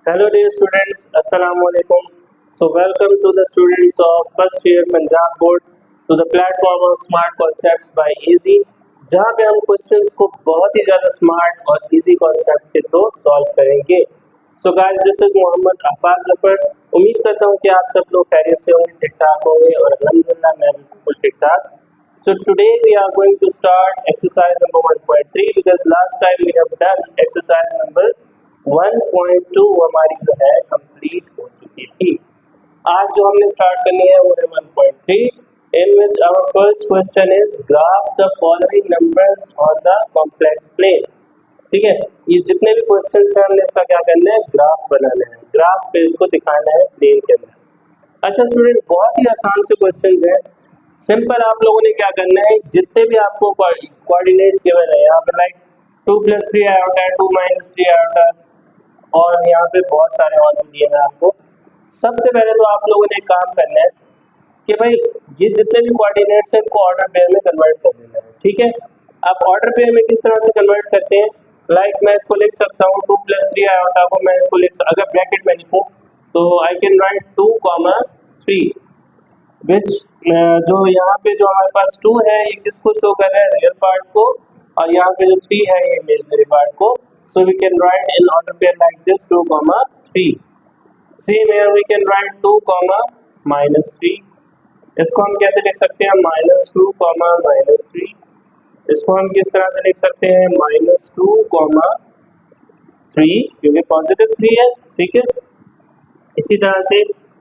Hello dear students, Assalamu alaikum. So welcome to the students of first year Punjab board to the platform of Smart Concepts by Easy, जहाँ पे हम questions को बहुत ही ज़्यादा smart और easy concepts के through solve करेंगे. So guys, this is Mohammad Afaz Zafar. उम्मीद करता हूँ कि आप सब लोग खैरियत से होंगे, ठीक ठाक होंगे और अल्हम्दुलिल्लाह मैं भी बिल्कुल ठीक ठाक. So today we are going to start exercise number 1.3 because last time we have done exercise number 1.2 हमारी जो है कंप्लीट हो चुकी थी. आज जो हमने स्टार्ट करनी है वो है 1.3 in which our first question is graph the following numbers on the complex plane. ठीक है, ये जितने भी क्वेश्चंस हैं हमने इसका क्या करना है, ग्राफ बनाना है, ग्राफ पे इसको दिखाना है प्लेन के अंदर. अच्छा स्टूडेंट, बहुत ही आसान से क्वेश्चंस हैं. सिंपल आप लोगों ने क्या करना है, जितने भी आपको कोऑर्डिनेट्स गिवन है यहाँ पे लाइक 2 + 3 आयोटा है, 2 - 3 आयोटा और यहाँ पे बहुत सारे और भी दिए हैं आपको. सबसे पहले तो आप लोगों ने एक काम करना है कि भाई ये जितने भी कोऑर्डिनेट्स हैं इनको ऑर्डर पेयर में कन्वर्ट कर देना है. ठीक है, आप ऑर्डर पेयर में किस तरह से कन्वर्ट करते हैं, लाइक मैं इसको लिख सकता हूँ 2 + 3 आयोटा को मैं इसको अगर ब्रैकेट में लिखूँ तो आई कैन राइट 2, 3 विच जो यहाँ पे जो हमारे पास 2 है ये किसको शो कर रहा है, रियल पार्ट को, और यहाँ पे जो 3 है ये इमेजिनरी पार्ट को. So we can write in order pair like this 2, 3. Same here we can write 2, -3. इसको हम कैसे लिख सकते हैं, -2, -3. इसको हम किस तरह से लिख सकते हैं, -2, 3 क्योंकि पॉजिटिव 3 है. ठीक है, इसी तरह से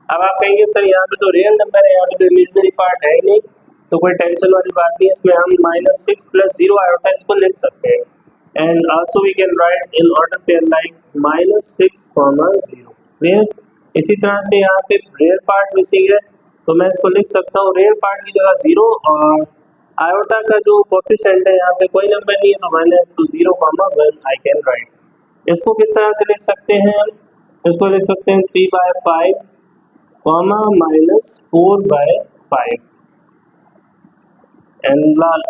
अब आप कहेंगे सर यहाँ पे तो रियल नंबर है, यहाँ पे तो इमेजिनरी पार्ट है ही नहीं, तो कोई टेंशन वाली बात नहीं है, इसमें हम -6 + 0 आयोटा इसको लिख सकते हैं. And also we can write in order pair like -6, 0. Clear. इसी तरह से यहाँ पे रियल पार्ट मिसिंग है तो मैं इसको लिख सकता हूँ रियल पार्ट की जगह 0 और आयोटा का जो कोएफिशिएंट है यहाँ पे कोई नंबर नहीं है तो 1 है तो 0, 1 आई कैन राइट. इसको किस तरह से लिख सकते हैं, इसको लिख सकते हैं 3/5, -4/5. And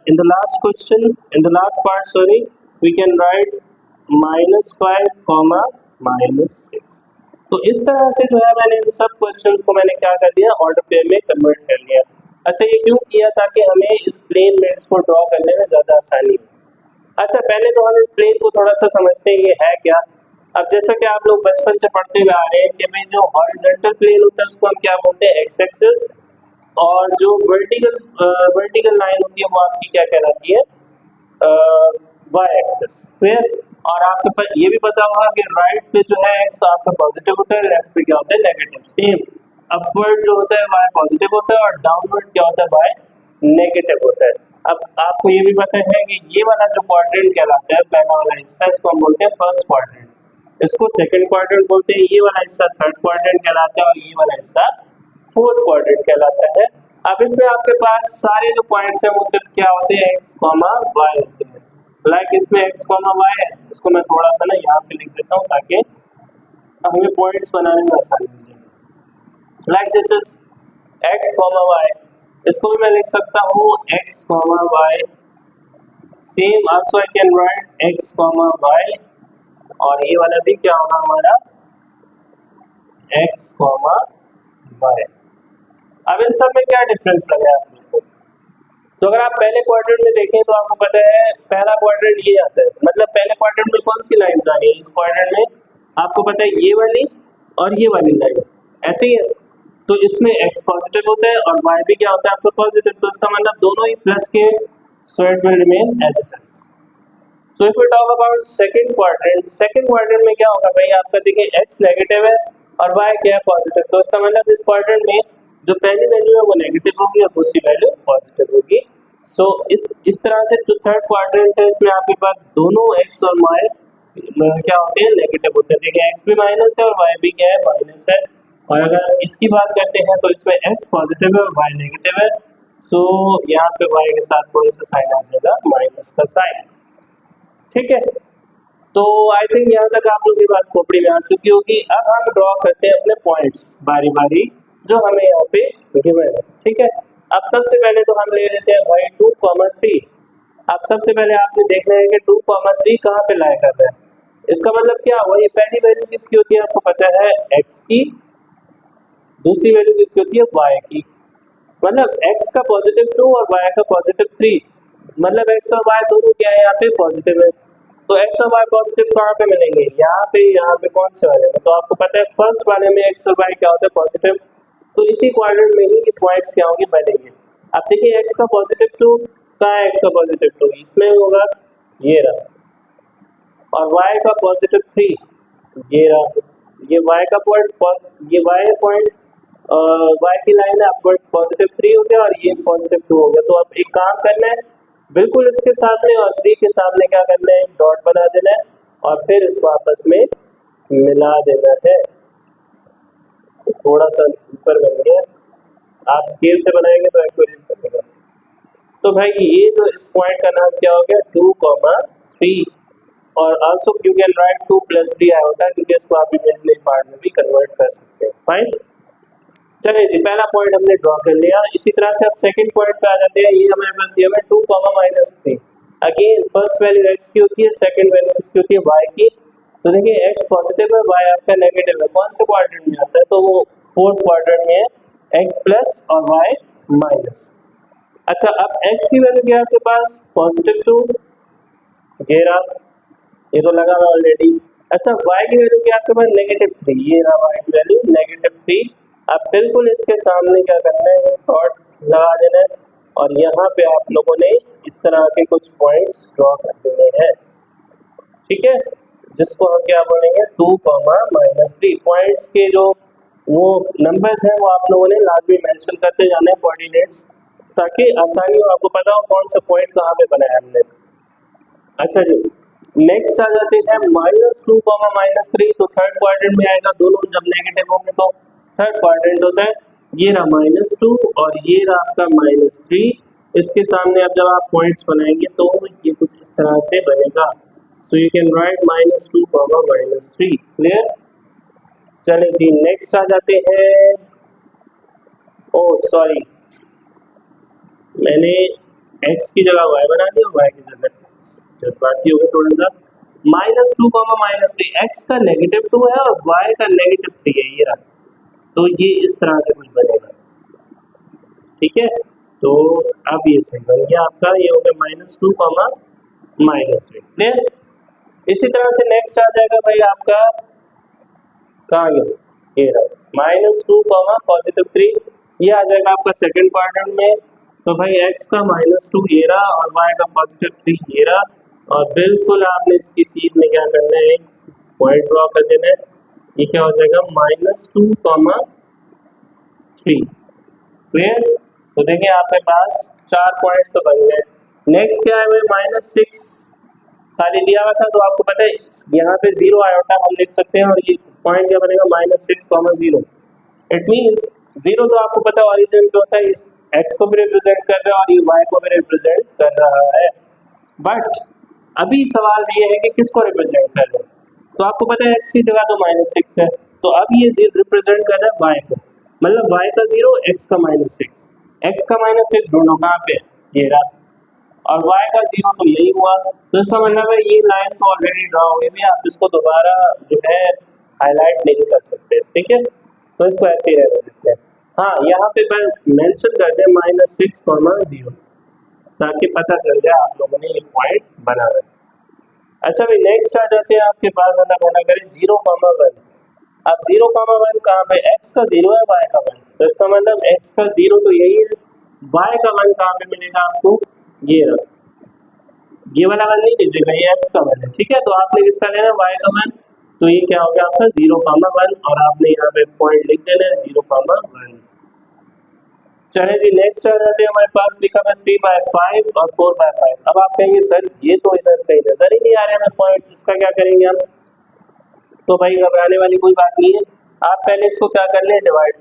in the last question, in the last part, sorry, we can write -5, -6. तो इस तरह से जो है मैंने इन सब क्वेश्चंस को मैंने क्या कर दिया, ऑर्डर पेयर में कन्वर्ट कर लिया. अच्छा, ये क्यों किया, ताकि हमें इस प्लेन में इसको ड्रॉ करने में ज़्यादा आसानी हो. अच्छा, पहले तो हम इस प्लेन को थोड़ा सा समझते हैं ये है क्या. अब जैसा कि आप लोग बचपन से पढ़ते हुए आ रहे हैं कि भाई जो हॉरिजॉन्टल प्लेन होता है उसको हम क्या बोलते हैं, एक्स एक्सिस, और जो वर्टिकल लाइन होती है वो आपकी क्या कहलाती है, वाई एक्सिस. क्लियर. और आपके पास ये भी पता होगा कि राइट पे जो है एक्स आपका पॉजिटिव होता है, लेफ्ट पे क्या होता है, नेगेटिव. सेम अपवर्ड जो होता है वाई पॉजिटिव होता है और डाउनवर्ड क्या होता है, वाई नेगेटिव होता है. अब आपको ये भी पता है कि ये वाला जो क्वाड्रेंट कहलाता है, पहला वाला हिस्सा, इसको हम बोलते हैं फर्स्ट क्वाड्रेंट, इसको सेकंड क्वाड्रेंट बोलते हैं, ये वाला हिस्सा थर्ड क्वाड्रेंट कहलाता है और ये वाला हिस्सा फोर्थ क्वाड्रेंट कहलाता है. अब इसमें आपके पास सारे जो पॉइंट्स हैं वो सिर्फ क्या होते हैं, x, y होते हैं. लाइक इसमें x, y है, इसको मैं थोड़ा सा ना यहाँ पे लिख देता हूँ ताकि हमें पॉइंट्स बनाने में आसानी हो जाए. Like this is x, y. इसको भी मैं लिख सकता हूँ x, y. Same also I can write x, y. और ये वाला भी क्या होगा हमारा x, y. अब इन सब में क्या डिफरेंस लगा है आप लोगों को, तो अगर आप पहले क्वाड्रेंट में देखें तो आपको पता है पहला क्वाड्रेंट ये आता है, मतलब पहले क्वाड्रेंट में कौन सी लाइंस आ रही है, इस क्वाड्रेंट में आपको पता है ये वाली और ये वाली लाइन ऐसे ही है, तो इसमें x पॉजिटिव होता है और y भी क्या होता है आपको पॉजिटिव, तो इसका मतलब दोनों ही प्लस के, so it will remain as it is. So if we talk about second quadrant में क्या होगा भाई, आपका देखिए x नेगेटिव है और y क्या है, पॉजिटिव, तो इसका मतलब इस क्वाड्रेंट में जो पहली वैल्यू है वो नेगेटिव होगी और दूसरी वैल्यू पॉजिटिव होगी. सो इस तरह से जो थर्ड क्वाड्रेंट है इसमें आपके पास दोनों x और y क्या होते हैं, नेगेटिव होते हैं. देखिए x भी माइनस है और y भी क्या है, माइनस है. और अगर इसकी बात करते हैं तो इसमें x पॉजिटिव है और y नेगेटिव है. सो यहाँ पे y के साथ कौन सा साइन आ जाएगा, माइनस का साइन. ठीक है, तो आई थिंक यहाँ तक आप लोग की बात खोपड़ी में आ चुकी होगी. अब हम ड्रॉ करते हैं अपने पॉइंट्स बारी बारी जो हमें यहाँ पे गिवन है. ठीक है, अब सबसे पहले तो हम ले लेते हैं भाई 2, 3. अब सबसे पहले आपने देखना है कि 2, 3 कहाँ पे लाया कर रहा है, इसका मतलब क्या हुआ, ये पहली वैल्यू किसकी होती है आपको पता है x की, दूसरी वैल्यू किसकी होती है y की। मतलब x का +2 और y का +3, मतलब x और y दोनों क्या है यहाँ पे पॉजिटिव है। तो x और y पॉजिटिव कहाँ पे मिलेंगे, यहाँ पे कौन से वाले में, तो आपको पता है फर्स्ट वाले में x और y क्या होता है पॉजिटिव, तो इसी क्वाड्रेंट में ही ये पॉइंट्स क्या होंगे बनेंगे। अब देखिए x का +2 कहाँ है, x का +2 इसमें होगा, ये रहा, और y का +3 ये रहा, ये y का पॉइंट, ये y पॉइंट y की लाइन है अपवर्ड +3 हो गया और ये +2 हो गया। तो अब एक काम करना है, बिल्कुल इसके सामने और 3 के सामने क्या करना है, डॉट बना देना है और फिर इसको आपस में मिला देना है। तो थोड़ा सा ऊपर बन गया, आप स्केल से बनाएंगे तो एक्यूरेट बनेगा। तो भाई ये जो इस पॉइंट का नाम क्या हो गया 2,3, और also you can write 2 + 3 iota, क्योंकि इसको आप इमेजिनरी पार्ट में भी कन्वर्ट कर सकते हैं। फाइन, चलिए जी पहला पॉइंट हमने ड्रॉ कर लिया। इसी तरह से अब सेकंड पॉइंट पे आ जाते हैं। ये हमारे पास दिया हुआ है 2, -3। अगेन फर्स्ट वैल्यू x की होती है, सेकंड वैल्यू किसकी होती है y की। तो देखिए x पॉजिटिव है, y आपका नेगेटिव है, कौन से क्वाड्रेंट में आता है, तो वो फोर्थ क्वाड्रेंट में है, x प्लस और y माइनस। अच्छा अब x की वैल्यू क्या है आपके पास +2, ये रहा, ये तो लगा हुआ ऑलरेडी। अच्छा y की वैल्यू क्या आपके पास -3, ये रहा y की वैल्यू -3। अब बिल्कुल इसके सामने क्या करना है, डॉट लगा देना है और यहाँ पे आप लोगों ने इस तरह के कुछ पॉइंट्स ड्रॉ कर देने हैं, ठीक है, जिसको हम क्या बोलेंगे 2, पॉइंट्स के जो वो नंबर्स हैं वो आप लोगों ने लाजमी मेंशन करते जाना है कोऑर्डिनेट्स, ताकि आसानी हो, आपको पता हो कौन सा पॉइंट कहाँ पे बनाया हमने। अच्छा जी नेक्स्ट आ जाते हैं -2, -3। तो थर्ड क्वाड्रेंट में आएगा, दोनों जब नेगेटिव होंगे तो थर्ड क्वाड्रेंट होता है, ये रहा -2 और ये रहा आपका -3। इसके सामने अब जब आप पॉइंट्स बनाएंगे तो ये कुछ इस तरह से बनेगा। So you can write -2, -3। Clear. चले जी नेक्स्ट आ जाते हैं, ओ सॉरी मैंने x की जगह y बना दिया, y की जगह जज्बाती हो गया थोड़ा सा। -2, -3, x का -2 है और y का -3 है, ये रहा। तो ये इस तरह से कुछ बनेगा, ठीक है। तो अब ये सही बन गया आपका, ये हो गया -2, -3। क्लियर। इसी तरह से नेक्स्ट आ जाएगा भाई आपका, कहाँ गया, ये रहा -2, +3, ये आ जाएगा आपका सेकंड क्वाड्रेंट में। तो भाई x का -2 ये रहा और y का +3 ये रहा, और बिल्कुल आपने इसकी सीध में क्या करना है, पॉइंट ड्रॉ कर देना है। ये क्या हो जाएगा -2, 3। क्लियर। तो देखिए आपके पास 4 पॉइंट्स तो बन गए। नेक्स्ट क्या है, -6 खाली दिया हुआ था, तो आपको पता है यहाँ पे 0 आयोटा हम लिख सकते हैं और ये पॉइंट क्या बनेगा -6, 0। इट मींस 0 तो आपको पता है ओरिजिन जो होता है इस x को भी रिप्रेजेंट कर रहा है और ये y को भी रिप्रेजेंट कर रहा है। बट अभी सवाल ये है कि किसको रिप्रेजेंट कर रहे हैं, तो आपको पता है x की जगह तो -6 है, तो अब ये रिप्रेजेंट कर रहा है y को, मतलब y का 0, x का -6, x का -6 दोनों कहाँ पे, ये रहा, और y का 0 तो यही हुआ। तो इसका मतलब है ये लाइन तो ऑलरेडी ड्रॉ हुई है, आप इसको दोबारा जो है हाईलाइट नहीं कर सकते, ठीक है, तो इसको ऐसे ही रहने देते हैं। हाँ यहाँ पे मेंशन कर दें -6, 0, ताकि पता चल जाए आप लोगों ने ये पॉइंट बना है। अच्छा भाई नेक्स्ट आ जाते हैं आपके पास, अगर बना करें 0, 1। अब 0, 1 कहाँ पे, x का 0 है, y का 1, तो इसका मतलब x का 0 तो यही है, y का 1 कहाँ पे मिलेगा आपको, ये रहा, ये वाला 1 नहीं लीजिएगा, ये x का 1 है, ठीक है। तो आपने किसका लेना, y का 1, तो ये क्या हो गया आपका 0, 1, और आपने यहाँ पे पॉइंट लिख देना है 0, 1। चले जी नेक्स्ट आ जाते हैं, हमारे पास लिखा है 3/5 और 4/5। अब आप कहेंगे सर ये तो इधर कहीं नजर ही नहीं आ रहे हमें पॉइंट्स, इसका क्या करेंगे हम, तो भाई घबराने वाली कोई बात नहीं है, आप पहले इसको क्या कर लें, डिवाइड,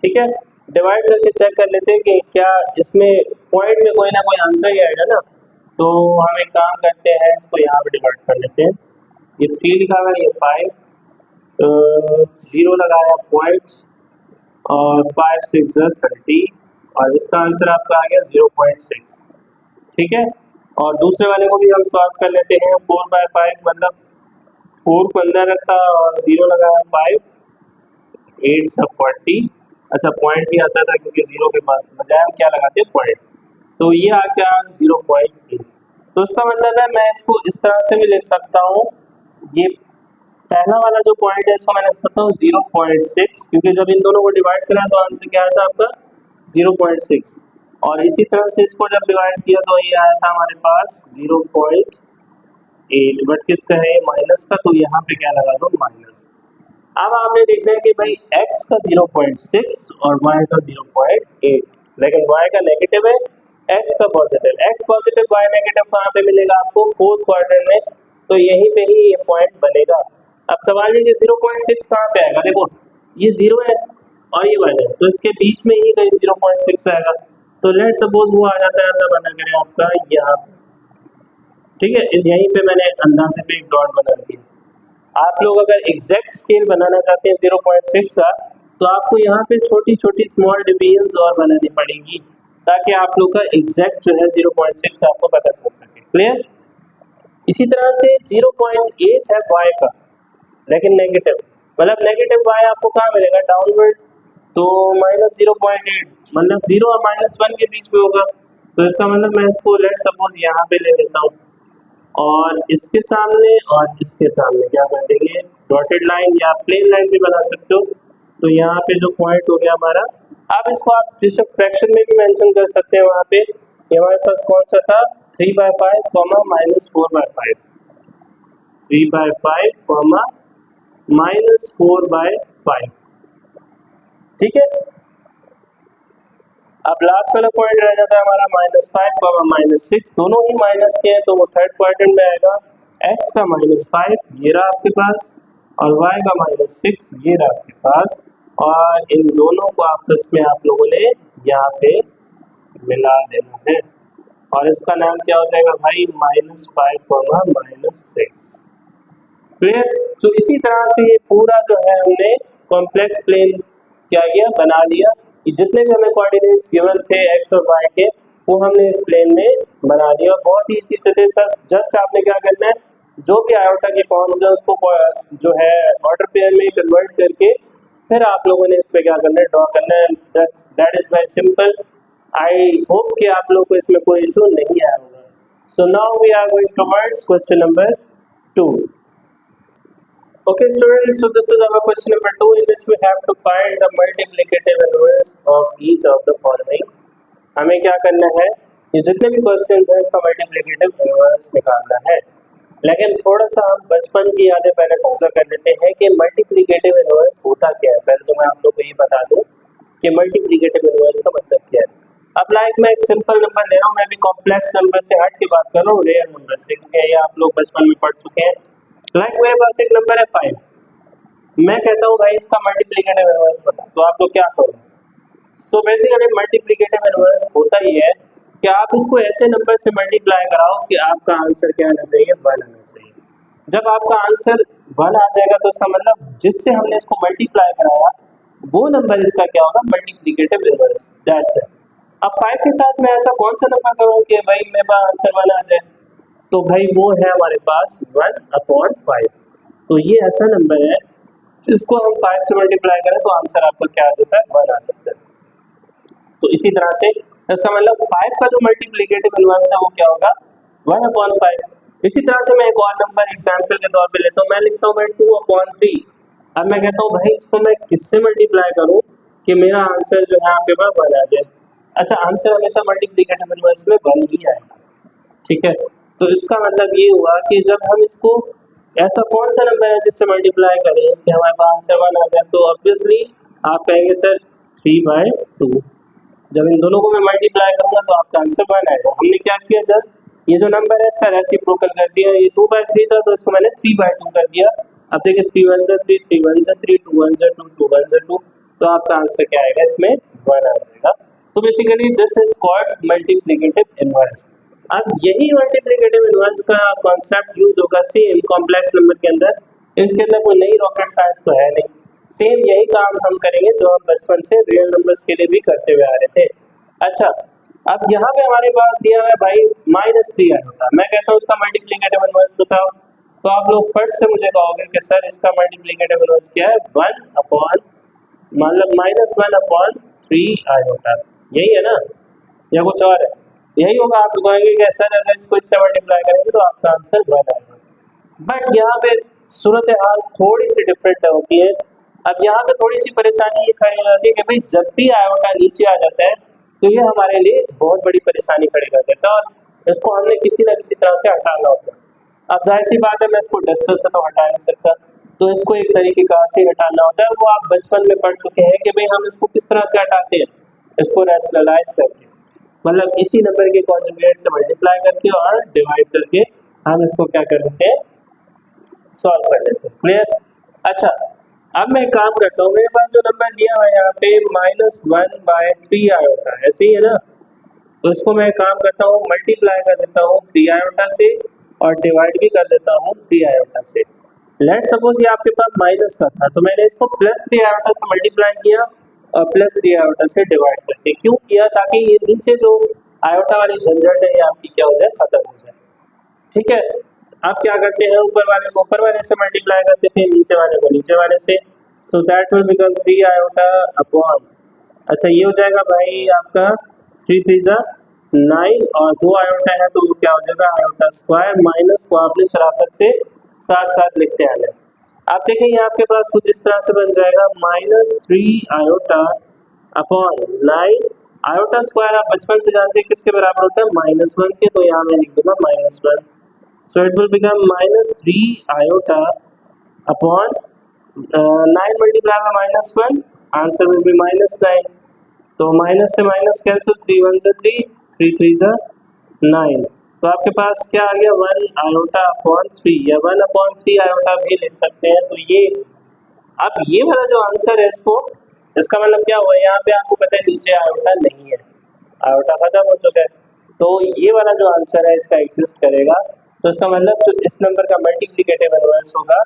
ठीक है, डिवाइड करके चेक कर लेते हैं कि क्या इसमें पॉइंट में कोई ना कोई आंसर ही आएगा ना। तो हम एक काम करते हैं, इसको यहाँ पे डिवाइड कर लेते हैं, ये 3 लिखा हुआ, ये 5, 0 लगाया पॉइंट, और 5 6 30, और इसका आंसर आपका आ गया 0.6, ठीक है। और दूसरे वाले को भी हम सॉल्व कर लेते हैं, 4/5 मतलब 4 को अंदर रखा और 0 लगाया 5, 8 सब 40। अच्छा पॉइंट भी आता था क्योंकि 0 के बाद बजाय हम क्या लगाते हैं पॉइंट, तो ये आ गया 0.8। तो इसका मतलब है मैं इसको इस तरह से भी लिख सकता हूँ, ये पहला वाला जो पॉइंट है इसको मैं लिख सकता हूँ 0.6, क्योंकि जब इन दोनों को डिवाइड करा तो आंसर क्या आया था आपका 0.6। और इसी तरह से इसको जब डिवाइड किया तो ये आया था हमारे पास 0.8, बट किसका है माइनस का, तो यहाँ पे क्या लगा दो माइनस। अब आपने देखना है कि भाई x का 0.6 और y का 0.8, लेकिन y का नेगेटिव है, x का positive. x positive y negative कहाँ पे मिलेगा आपको, फोर्थ क्वाड्रेंट में, तो यहीं पे ही ये पॉइंट बनेगा। अब सवाल ये कि 0.6 कहाँ पे आएगा, देखो ये 0 है और ये 1 है, तो इसके बीच में ही कहीं 0.6 आएगा। तो लेट सपोज वो आ जाता है, अल्लाह बना करें आपका यहाँ, ठीक है, इस यहीं पे मैंने अंदाजे पे एक डॉट बना दिया। आप लोग अगर एग्जैक्ट स्केल बनाना चाहते हैं 0.6 का, तो आपको यहाँ पे छोटी छोटी स्मॉल डिवीजन्स और बनानी पड़ेगी, ताकि आप लोग का एग्जैक्ट जो है 0.6 आपको पता चल सके। क्लियर? इसी तरह से 0.8 है y का, लेकिन नेगेटिव, मतलब नेगेटिव y आपको कहाँ मिलेगा, डाउनवर्ड, तो माइनस 0.8 मतलब 0 और -1 के बीच में होगा। तो इसका मतलब मैं इसको लेट सपोज यहाँ पे ले लेता हूँ, और इसके सामने और इसके सामने क्या कर देंगे, डॉटेड लाइन या प्लेन लाइन भी बना सकते हो। तो यहाँ पे जो पॉइंट हो गया हमारा, अब इसको आप फ्रैक्शन में भी मेंशन कर सकते हैं। वहाँ पे हमारे पास कौन सा था, 3/5 -4/5, 3/5 -4/5, ठीक है। अब लास्ट वाला पॉइंट रह जाता है हमारा -5 -6, दोनों ही माइनस के हैं, तो वो थर्ड क्वाड्रेंट में आएगा। x का -5 ये रहा आपके पास, और y का -6 ये रहा आपके पास, और इन दोनों को आपस में आप लोगों ने यहाँ पे मिला देना है, और इसका नाम क्या हो जाएगा भाई, -5 -6। क्लियर? तो इसी तरह से ये पूरा जो है हमने कॉम्प्लेक्स प्लेन क्या किया, बना लिया। कि जितने भी हमें कोऑर्डिनेट्स गिवन थे x और y के, वो हमने इस प्लेन में बना दिया। बहुत ही इसी से थे सर, जस्ट आपने क्या करना है, जो भी आयोटा के फॉर्म्स है उसको जो है ऑर्डर पेयर में कन्वर्ट करके फिर आप लोगों ने इस पे क्या करना है, ड्रॉ करना है। That is very simple. I hope कि आप लोगों को इसमें कोई इशू नहीं आया होगा। So now we are going towards question number 2। Okay students, so this is our question number 2, in which we have to find the multiplicative inverse of each of the following। हमें क्या करना है, ये जितने भी क्वेश्चंस हैं इसका multiplicative inverse निकालना है। लेकिन थोड़ा सा हम बचपन की यादें पहले ताज़ा कर लेते हैं कि मल्टीप्लिकेटिव इनवर्स होता क्या है। पहले तो मैं आप लोग को ये बता दूं कि मल्टीप्लिकेटिव इनवर्स का मतलब क्या है। अब लाइक मैं एक सिंपल नंबर ले रहा हूँ, मैं भी कॉम्प्लेक्स नंबर से हट के बात कर रहा हूँ, रियल नंबर से, क्योंकि ये आप लोग बचपन में पढ़ चुके हैं। लाइक मेरे पास एक नंबर है 5, मैं कहता हूँ भाई इसका मल्टीप्लिकेटिव इनवर्स बता, तो आप लोग क्या करोगे। सो बेसिकली मल्टीप्लिकेटिव इनवर्स होता ही है कि आप इसको ऐसे नंबर से मल्टीप्लाई कराओ कि आपका आंसर क्या आना चाहिए, 1 आना चाहिए। जब आपका आंसर 1 आ जाएगा तो इसका मतलब जिससे हमने इसको मल्टीप्लाई कराया वो नंबर इसका क्या होगा, मल्टीप्लिकेटिव इनवर्स। That's it. अब 5 के साथ मैं ऐसा कौन सा नंबर करूँ कि भाई मेरे पास आंसर 1 आ जाए, तो भाई वो है हमारे पास 1/5। तो ये ऐसा नंबर है इसको हम 5 से मल्टीप्लाई करें तो आंसर आपको क्या आ जाता है, 1 आ जाता है। तो इसी तरह से इसका मतलब 5 का जो मल्टीप्लिकेटिव इनवर्स है वो क्या होगा, 1/5। इसी तरह से मैं एक और नंबर एग्जांपल के तौर पे लेता हूँ, मैं लिखता हूँ मैं 2/3। अब मैं कहता हूँ भाई इसको मैं किससे मल्टीप्लाई करूँ कि मेरा आंसर जो है आपके पास 1 आ जाए। अच्छा, आंसर हमेशा मल्टीप्लिकेटिव इनवर्स में 1 ही आएगा, ठीक है। तो इसका मतलब ये हुआ कि जब हम इसको ऐसा कौन सा नंबर है जिससे मल्टीप्लाई करें कि हमारे पास आंसर 1 आ जाए, तो ऑब्वियसली आप कहेंगे सर 3/2। जब इन दोनों को मैं मल्टीप्लाई करूंगा तो आपका आंसर 1 आएगा। हमने क्या किया, जस्ट ये जो नंबर है इसका रेसिप्रोकल कर दिया। ये 2/3 था तो इसको मैंने 3/2 कर दिया। अब देखिए 3 1 3, 3 1 3, 2 1 2, 2 1 2, तो आपका आंसर क्या आएगा, इसमें 1 आ जाएगा। तो basically this is called multiplicative inverse. अब यही मल्टीप्लिकेटिव इनवर्स का कॉन्सेप्ट यूज होगा सेम कॉम्प्लेक्स नंबर के अंदर। इसके अंदर कोई नई रॉकेट साइंस तो है नहीं, सेम यही काम हम करेंगे जो हम बचपन से रियल नंबर्स के लिए भी करते हुए आ रहे थे। अच्छा, अब यहाँ पे हमारे पास दिया है भाई -3 आया होता, मैं कहता हूँ उसका मल्टीप्लिकेटिव इनवर्स बताओ, तो आप लोग फट से मुझे कहोगे कि सर इसका मल्टीप्लिकेटिव इनवर्स क्या है, 1 अपॉन मतलब -1/3 आयोटा, यही है ना या कुछ और है? यही होगा। आप कहेंगे कि सर अगर इसको इससे मल्टीप्लाई करेंगे तो आपका आंसर 1 आएगा। बट यहाँ पे सूरत हाल थोड़ी सी डिफरेंट होती है। अब यहाँ पे थोड़ी सी परेशानी ये खड़ी हो जाती है कि भाई जब भी आयोटा नीचे आ जाता है तो ये हमारे लिए बहुत बड़ी परेशानी खड़ी कर देता है और इसको हमने किसी न किसी तरह से हटाना होता है। अब जाहिर सी बात है मैं इसको डस्टर से तो हटा नहीं सकता, तो इसको एक तरीके का से हटाना होता है। वो आप बचपन में पढ़ चुके हैं कि भाई हम इसको किस तरह से हटाते हैं, इसको रैशनलाइज करके, मतलब इसी नंबर के कॉन्जुगेट से मल्टीप्लाई करके और डिवाइड करके हम इसको क्या कर लेते हैं, सॉल्व कर लेते हैं। क्लियर? अच्छा, अब मैं काम करता हूँ, मेरे पास जो नंबर दिया हुआ है यहाँ पे -1/3 आयोटा, ऐसे ही है ना, तो इसको मैं काम करता हूँ मल्टीप्लाई कर देता हूँ 3 आयोटा से और डिवाइड भी कर देता हूँ 3 आयोटा से। लेट सपोज ये आपके पास माइनस का था तो मैंने इसको +3 आयोटा से मल्टीप्लाई किया और +3 आयोटा से डिवाइड करके क्यों किया, ताकि ये नीचे जो आयोटा वाली झंझट है ये आपकी क्या हो जाए, खत्म हो जाए। ठीक है, आप क्या करते हैं, ऊपर वाले को ऊपर वाले से मल्टीप्लाई करते थे, नीचे वाले को नीचे वाले से, so that will become 3 iota upon, अच्छा ये हो जाएगा भाई आपका 3 3 9 और 2 आयोटा है तो वो क्या हो जाएगा आयोटा स्क्वायर, माइनस को आपने शराफत से साथ साथ लिखते आना। आप देखें ये आपके पास कुछ इस तरह से बन जाएगा -3 आयोटा अपॉन 9 आयोटा स्क्वायर, आप बचपन से जानते हैं किसके बराबर होता है, -1 के, तो यहाँ मैं लिख दूंगा -1, सो it will become -3 iota upon 9 multiply by -1, answer will be -9, तो माइनस से माइनस कैंसिल, 3 1 से 3, 3 3 जा 9, तो आपके पास क्या आ गया 1 आयोटा अपॉन 3 या 1/3 आयोटा भी लिख सकते हैं। तो ये अब ये वाला जो आंसर है इसको, इसका मतलब क्या हुआ, यहाँ पे आपको पता है नीचे आयोटा नहीं है, आयोटा खत्म हो चुका है, तो ये वाला जो आंसर है इसका एग्जिस्ट करेगा। तो इसका मतलब जो इस नंबर का मल्टीप्लिकेटिव इनवर्स होगा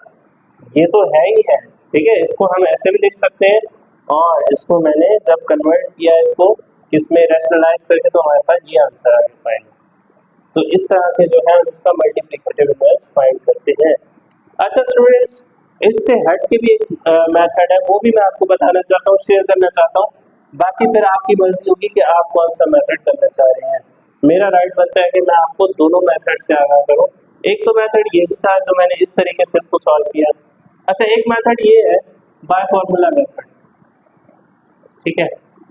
ये तो है ही है। ठीक है, इसको हम ऐसे भी लिख सकते हैं और इसको मैंने जब कन्वर्ट किया इसको इसमें रैशनलाइज करके तो हमारे पास ये आंसर आ पाएगा। तो इस तरह से जो है हम इसका मल्टीप्लिकेटिव इनवर्स फाइंड करते हैं। अच्छा स्टूडेंट्स, इससे हट के भी एक मेथड है, वो भी मैं आपको बताना चाहता हूँ, शेयर करना चाहता हूँ। बाकी फिर आपकी मर्जी होगी कि आप कौन सा मेथड करना चाह रहे हैं। मेरा राइट बनता है कि मैं आपको दोनों मेथड से आगाह करूँ। एक तो मेथड यही था जो मैंने इस तरीके से इसको सॉल्व किया। अच्छा, एक मेथड ये है बाय फार्मूला मेथड। ठीक है,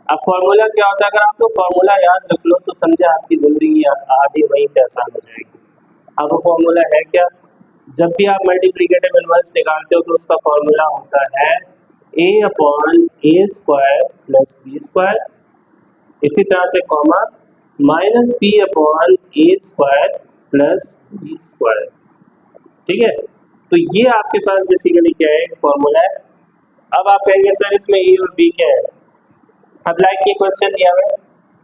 अब फार्मूला क्या होता है, अगर आप लोग फार्मूला याद रख लो तो समझे आपकी जिंदगी आधी वहीं पे आसान हो जाएगी। अब वो फार्मूला है क्या, जब भी आप मल्टीप्लिकेटिव इनवर्स निकालते हो तो उसका फार्मूला होता है a/a² + b², इसी तरह से कॉमा -b/a² + b²। ठीक है, तो ये आपके पास बेसिकली क्या है, फॉर्मूला है। अब आप कहेंगे सर इसमें ए और बी क्या है। अब लाइक ये क्वेश्चन दिया हुआ है,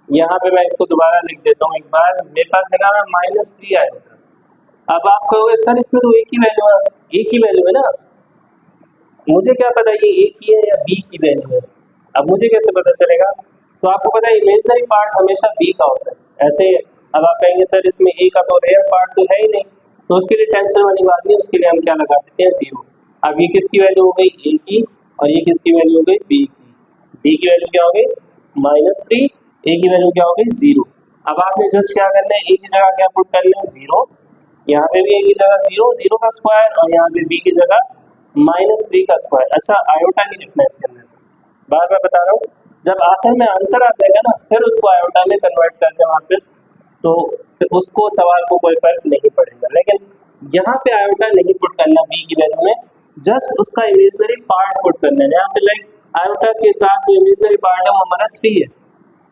यहाँ पे मैं इसको दोबारा लिख देता हूँ एक बार, मेरे पास है ना -3 आएगा। अब आप कहोगे सर इसमें तो एक ही वैल्यू है, एक ही वैल्यू है ना, मुझे क्या पता ये ए की है या बी की वैल्यू है, अब मुझे कैसे पता चलेगा। तो आपको पता है इमेजिनरी पार्ट हमेशा बी का होता है ऐसे। अब आप कहेंगे सर इसमें ए का तो रियल पार्ट तो है ही नहीं, तो उसके लिए टेंशन वाली बात नहीं, उसके लिए हम क्या लगा देते हैं 0। अब ये किसकी वैल्यू हो गई, ए की, और ये किसकी वैल्यू हो गई, बी की। बी की वैल्यू क्या हो गई -3, ए की वैल्यू क्या हो गई 0। अब आपने जस्ट क्या करना है, ए की जगह क्या पुट करना है 0, यहाँ पे भी ए की जगह 0, 0 का स्क्वायर, और यहाँ पे बी की जगह -3 का स्क्वायर। अच्छा, आयोटा नहीं लिखना इसके अंदर, बार बार बता रहा हूँ, जब आखिर में आंसर आ जाएगा ना फिर उसको आयोटा में कन्वर्ट करके वापस, तो फिर उसको सवाल को कोई फर्क नहीं पड़ेगा। लेकिन यहाँ पे आयोटा नहीं पुट करना बी की वैल्यू में, जस्ट उसका इमेजिनरी पार्ट पुट करना है। यहाँ पे लाइक आयोटा के साथ जो इमेजिनरी पार्ट है वो हमारा 3 है।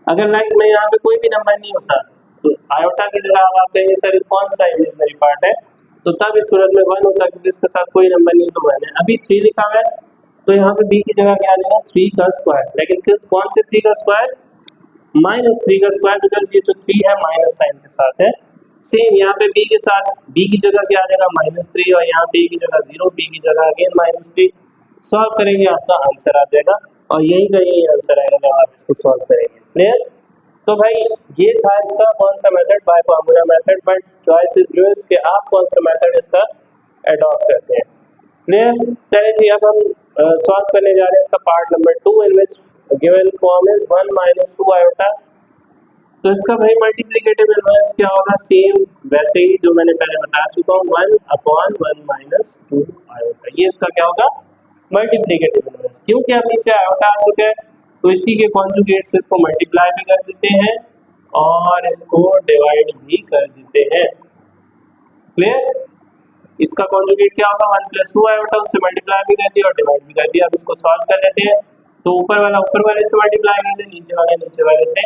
अगर लाइक में यहाँ पे कोई भी नंबर नहीं होता तो आयोटा की जगह आप कहेंगे सर कौन सा इमेजिनरी पार्ट है, तो तब इस सूरत में 1 होता है क्योंकि इसके साथ कोई नंबर नहीं, तो 1 है। अभी 3 लिखा हुआ है तो यहाँ पे बी की जगह क्या लेना, 3 का स्क्वायर, लेकिन कौन से 3 का स्क्वायर, -3 का स्क्वायर, बिकॉज ये जो 3 है माइनस साइन के साथ है। सेम यहाँ पे बी के साथ, बी की जगह क्या आ जाएगा -3, और यहाँ बी की जगह 0, बी की जगह अगेन -3। सॉल्व करेंगे आपका आंसर आ जाएगा, और यही का यही आंसर आएगा जब आप इसको सॉल्व करेंगे। क्लियर? तो भाई ये था इसका कौन सा method, bye formula method, but choice is yours कि आप कौन सा मेथड इसका अडॉप्ट करते हैं। क्लियर? चलिए जी, अब हम सॉल्व करने जा रहे हैं इसका part number 2 in which given form is 1 minus 2 iota. तो इसका भाई मल्टीप्लिकेटिव इनवर्स क्या होगा? सेम वैसे ही जो मैंने पहले बता चुका हूँ, 1/1 माइनस 2 आयोटा। ये इसका क्या होगा? Multiplicative inverse. क्योंकि अब नीचे आयोटा आ चुका है तो इसी के कॉन्जुगेट से इसको मल्टीप्लाई भी कर देते हैं और इसको डिवाइड भी कर देते हैं। क्लियर? इसका कॉन्जुगेट क्या होगा? 1 + 2 आयोटा, उससे मल्टीप्लाई भी कर दिया और डिवाइड भी कर दिया। अब इसको सॉल्व कर लेते हैं। तो ऊपर वाले से मल्टीप्लाई कर दे, नीचे वाले से,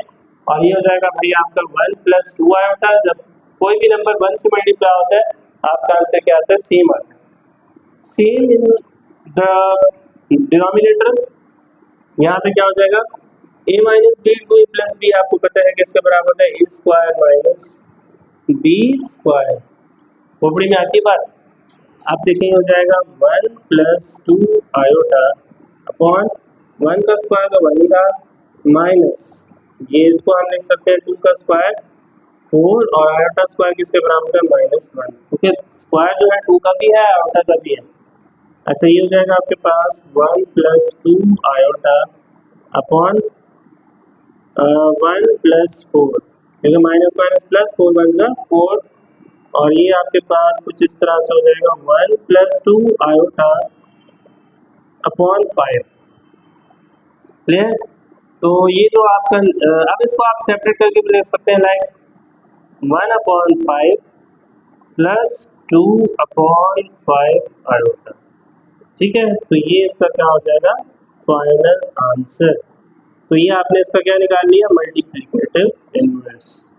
और ये हो जाएगा भाई आपका 1 + 2 आयोटा। जब कोई भी नंबर 1 से मल्टीप्लाई होता है आपका आंसर क्या आता है? सेम आता है। सेम इन द डिनोमिनेटर, यहाँ पे क्या हो जाएगा? a minus B to A plus B आपको पता है किसके बराबर होता है? A square minus B square. खोपड़ी में आती है बात। आप देखेंगे हो जाएगा 1 + 2 आयोटा अपॉन 1 का स्क्वायर तो 1 का माइनस, ये इसको हम लिख सकते हैं 2 का स्क्वायर 4 और आयोटा स्क्वायर किसके बराबर है? -1, क्योंकि स्क्वायर जो है 2 का भी है आयोटा का भी है। अच्छा, ये हो जाएगा आपके पास 1 + 2 आयोटा अपॉन 1 + 4, क्योंकि माइनस माइनस प्लस 4 1 जा 4, और ये आपके पास कुछ इस तरह से हो जाएगा 1 + 2 आयोटा अपॉन 5। क्लियर? तो ये जो आपका अब इसको आप सेपरेट करके भी लिख सकते हैं, लाइक 1/5 + 2/5 आयोटा। ठीक है, तो ये इसका क्या हो जाएगा? Final answer. तो ये आपने इसका क्या निकाल लिया? Multiplicative inverse.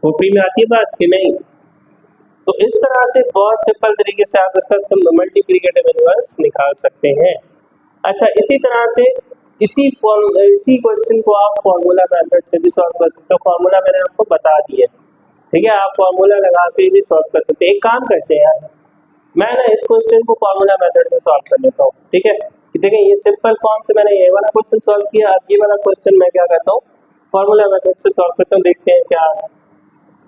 खोपड़ी में आती है बात कि नहीं? तो इस तरह से बहुत सिंपल तरीके से आप इसका मल्टीप्लिकेटिव इनवर्स निकाल सकते हैं। अच्छा, इसी तरह से इसी क्वेश्चन को आप फॉर्मूला मेथड से भी सॉल्व कर सकते हो। फॉर्मूला मैंने आपको बता दिया, ठीक है, आप फॉर्मूला लगा के भी सॉल्व कर सकते हैं। एक काम करते हैं यार, मैं ना इस क्वेश्चन को फॉर्मूला मेथड से सॉल्व कर लेता हूँ। ठीक है, देखिए ये सिंपल फॉर्म से मैंने ये वाला क्वेश्चन सॉल्व किया। अब ये वाला क्वेश्चन मैं क्या करता हूँ? फॉर्मूला मेथड से सॉल्व करता हूँ। देखते हैं क्या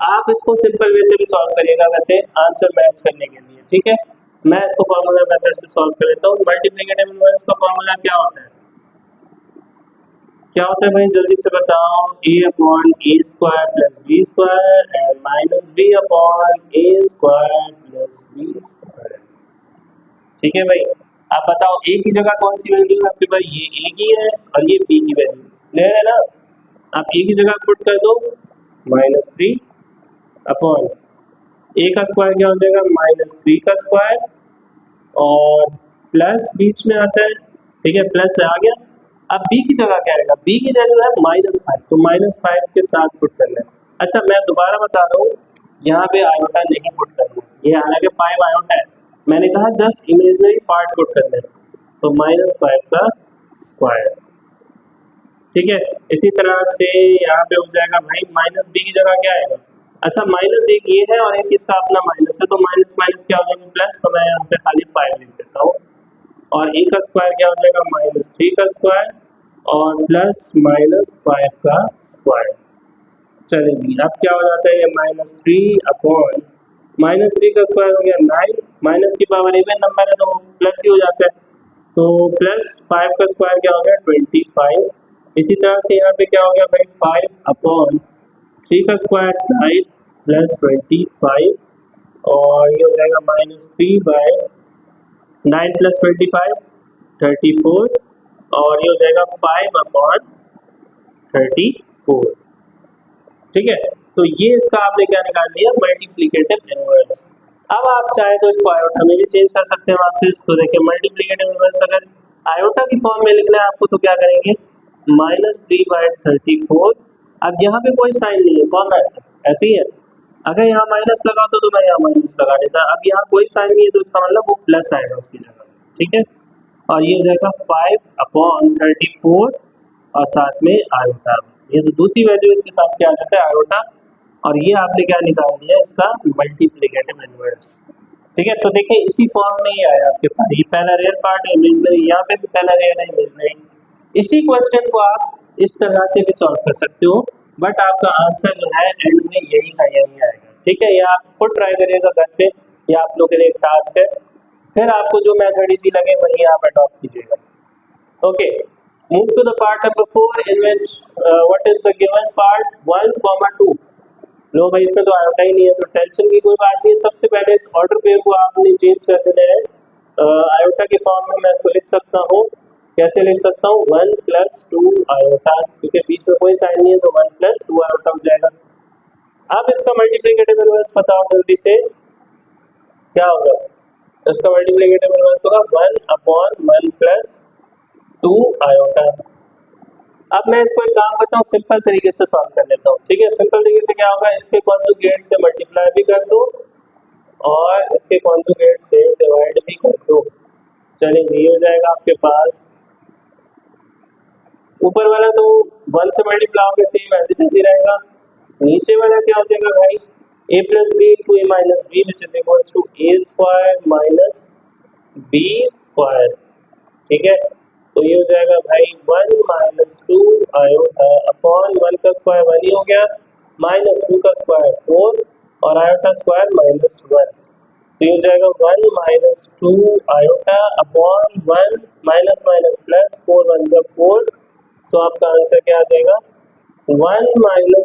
आप इसको सिंपल वे से भी सॉल्व करिएगा वैसे आंसर मैच करने के लिए। ठीक है, मैं इसको फॉर्मूला मेथड से सॉल्व कर लेता हूँ। मल्टीप्लिकेटिव इनवर्स का फॉर्मूला क्या होता है? क्या होता है भाई, जल्दी से बताओ। a/a² + b² and -b/a² + b²। ठीक है भाई, आप बताओ a की जगह कौन सी वैल्यू है आपके पास? ये a की है और ये b की वैल्यू। क्लियर है ना? आप a की जगह पुट कर दो -3 अपॉन a का स्क्वायर क्या हो जाएगा? -3 का स्क्वायर और प्लस बीच में आता है। ठीक है, प्लस आ गया। अब b की जगह क्या आएगा? b की वैल्यू है -5, तो -5 के साथ पुट करना है। अच्छा, मैं दोबारा बता रहा हूँ, यहाँ पे आयोटा नहीं पुट करना। ये हालांकि 5 आयोटा है, मैंने कहा जस्ट इमेजिनरी पार्ट पुट करना है, तो -5 का स्क्वायर। ठीक है, इसी तरह से यहाँ पे हो जाएगा भाई -b की जगह क्या आएगा? अच्छा, -1 ये है और एक इसका अपना माइनस है, तो माइनस माइनस क्या हो जाएगा? प्लस, तो मैं यहाँ पे खाली 5 लिख देता हूँ। और a का स्क्वायर क्या हो जाएगा? -3 का स्क्वायर और प्लस -5 का स्क्वायर। चलिए जी, अब क्या हो जाता है? ये -3 अपॉन -3 का स्क्वायर हो गया 9, माइनस की पावर इवन नंबर है तो प्लस ही हो जाता है, तो +5 का स्क्वायर क्या हो गया? 25। इसी तरह से यहाँ पे क्या हो गया भाई? 5/3 का स्क्वायर 5 + 25, और ये हो जाएगा -3/9 + 25 34, और ये हो जाएगा 5/34। ठीक है, तो ये इसका आपने क्या निकाल लिया? Multiplicative inverse. अब आप चाहे तो इसको आयोटा में भी चेंज कर सकते हैं वापस। तो देखिए मल्टीप्लिकेटिव इनवर्स अगर आयोटा की फॉर्म में लिखना है आपको तो क्या करेंगे? -3/34। अब यहाँ पे कोई साइन नहीं है, कौन ऐसे ही है। अगर यहाँ माइनस लगा तो मैं यहाँ माइनस लगा देता। अब यहाँ कोई साइन नहीं है तो इसका मतलब वो प्लस आएगा उसकी जगह। ठीक है, और ये हो जाएगा 5/34 और साथ में आयोटा। ये तो दूसरी वैल्यू इसके साथ क्या आ जाता है? आयोटा। और ये आपने क्या निकाल दिया? इसका मल्टीप्लिकेटिव इनवर्स। ठीक है, तो देखिए इसी फॉर्म में ही आया आपके पास। ये पहला रियल पार्ट है इमेजिनरी, यहाँ पे भी पहला रियल है इमेजिनरी। इसी क्वेश्चन को आप इस तरह से भी सॉल्व कर सकते हो, बट आपका आंसर जो है एंड में यही का यही आएगा। ठीक है, ये आप खुद ट्राई करिएगा घर पे, ये आप लोग के लिए एक टास्क है। फिर आपको जो मेथड इजी लगे वही आप अडॉप्ट कीजिएगा। Okay, move to the part number 4 in which what is the given part 1, 2। लो भाई, इसमें तो आयोटा ही नहीं है, तो टेंशन की कोई बात नहीं। सबसे पहले इस ऑर्डर पेयर को आपने चेंज कर देना है। आयोटा के फॉर्म में मैं इसको लिख सकता हूँ, कैसे लिख सकता हूँ, 1+2 आयोटा, क्योंकि बीच में कोई साइन नहीं है तो 1+2 आयोटा हो जाएगा। अब इसका मल्टीप्लिकेटिव इनवर्स बताओ जल्दी से, क्या होगा? इसका मल्टीप्लिकेटिव इनवर्स होगा 1/1+2 आयोटा। अब मैं इसको एक काम करता हूँ, सिंपल तरीके से सॉल्व कर लेता हूँ। ठीक है, सिंपल तरीके से क्या होगा, इसके कॉन्जुगेट से मल्टीप्लाई भी कर दो और इसके कॉन्जुगेट से डिवाइड भी कर दो। चलिए, ये हो जाएगा आपके पास। ऊपर वाला तो 1 से मल्टीप्लाई होकर सेम एज इट इज ही रहेगा। नीचे वाला क्या हो जाएगा भाई, a+b × a-b which is equals to a² - b²। ठीक है, तो ये हो जाएगा भाई 1 - 2 आयोटा अपॉन 1 का स्क्वायर 1 ही हो गया, -2 का स्क्वायर 4 और आयोटा स्क्वायर -1। तो ये हो जाएगा 1 - 2 iota upon 1 minus minus plus 4 1 जा 4। सो आपका आंसर क्या आ जाएगा, 1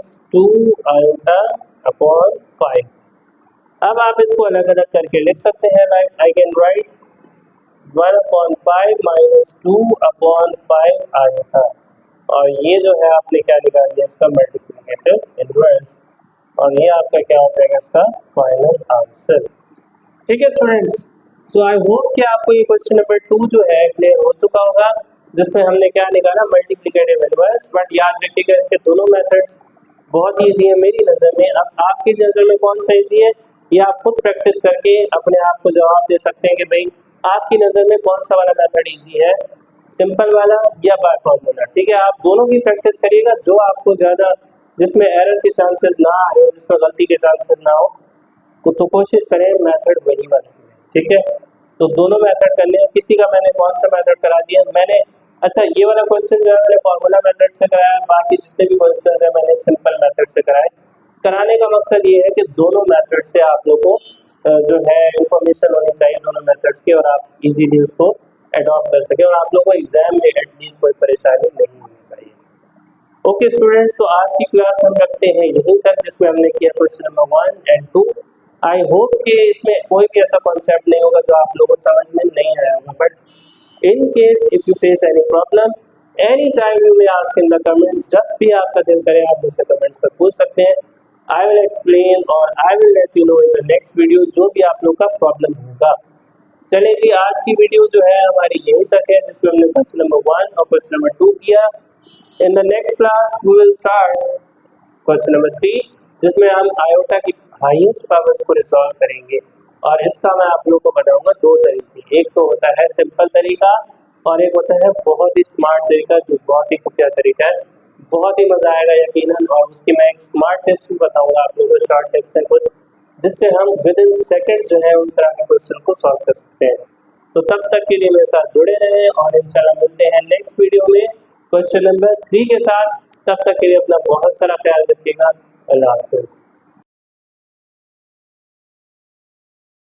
- 2 आयोटा अपॉन 5। अब आप इसको अलग अलग करके लिख सकते हैं, like I can write 1/5 - 2/5 iota, और ये जो है आपने क्या निकाल दिया, इसका मल्टीप्लिकेटिव इनवर्स, और ये आपका क्या हो जाएगा, इसका फाइनल आंसर। ठीक है स्टूडेंट्स, सो आई होप कि आपको ये क्वेश्चन नंबर 2 जो है क्लियर हो चुका होगा, जिसमें हमने क्या निकाला, मल्टीप्लिकेटिव इनवर्स। बट याद रखिएगा इसके दोनों मेथड्स बहुत ईजी है मेरी नज़र में। अब आपकी नज़र में कौन सा ईजी है, ये आप खुद प्रैक्टिस करके अपने आप को जवाब दे सकते हैं कि भाई आपकी नज़र में कौन सा वाला मेथड ईजी है, सिंपल वाला या बाय फॉर्मूला। ठीक है, आप दोनों की प्रैक्टिस करिएगा, जो आपको ज़्यादा, जिसमें एरर के चांसेस ना आए, जिसमें गलती के चांसेस ना हो, तो कोशिश करें मेथड वही वाला। ठीक है, तो दोनों मेथड कर लें। किसी का मैंने कौन सा मेथड करा दिया, मैंने अच्छा ये वाला क्वेश्चन जो है मैंने फॉर्मूला मेथड से कराया, बाकी जितने भी क्वेश्चन है मैंने सिंपल मेथड से कराए। कराने का मकसद ये है कि दोनों मेथड से आप लोगों को जो है इंफॉर्मेशन होनी चाहिए दोनों मेथड्स की, और आप इजीली उसको अडॉप्ट कर सके, और आप लोगों को एग्जाम में एटलीस्ट कोई परेशानी नहीं होनी चाहिए। ओके स्टूडेंट्स, तो आज की क्लास हम रखते हैं यहीं तक, जिसमें हमने किया क्वेश्चन नंबर 1 और 2। आई होप कि इसमें कोई भी ऐसा कॉन्सेप्ट नहीं होगा जो आप लोगों को समझ में नहीं आया होगा, but in case if you face any problem any time you may ask in the comments. जब भी आपका दिल करे आप मुझसे कमेंट्स पर पूछ सकते हैं। आई विल एक्सप्लेन और I will let you know in the next video जो भी आप लोग का प्रॉब्लम होगा। चलिए जी, आज की वीडियो जो है हमारी यहीं तक है, जिसमें हमने क्वेश्चन नंबर 1 और क्वेश्चन नंबर 2 किया। In the next class we will start question number 3, जिसमें हम आयोटा की हाईएस्ट पावर्स को रिजॉल्व करेंगे, और इसका मैं आप लोगों को बताऊंगा दो तरीके। एक तो होता है सिंपल तरीका और एक होता है बहुत ही स्मार्ट तरीका, जो बहुत ही खुफिया तरीका है। बहुत ही मजा आएगा यकीनन, और उसकी मैं एक स्मार्ट टिप्स भी बताऊंगा आप लोगों को, शॉर्ट टिप्स है कुछ, जिससे हम विद इन सेकेंड्स जो है उस तरह के क्वेश्चन को सॉल्व कर सकते हैं। तो तब तक के लिए मेरे साथ जुड़े रहें, और इंशाल्लाह मिलते हैं नेक्स्ट वीडियो में क्वेश्चन नंबर 3 के साथ। तब तक के लिए अपना बहुत सारा ख्याल रखिएगा। अल्लाह हाफिज़।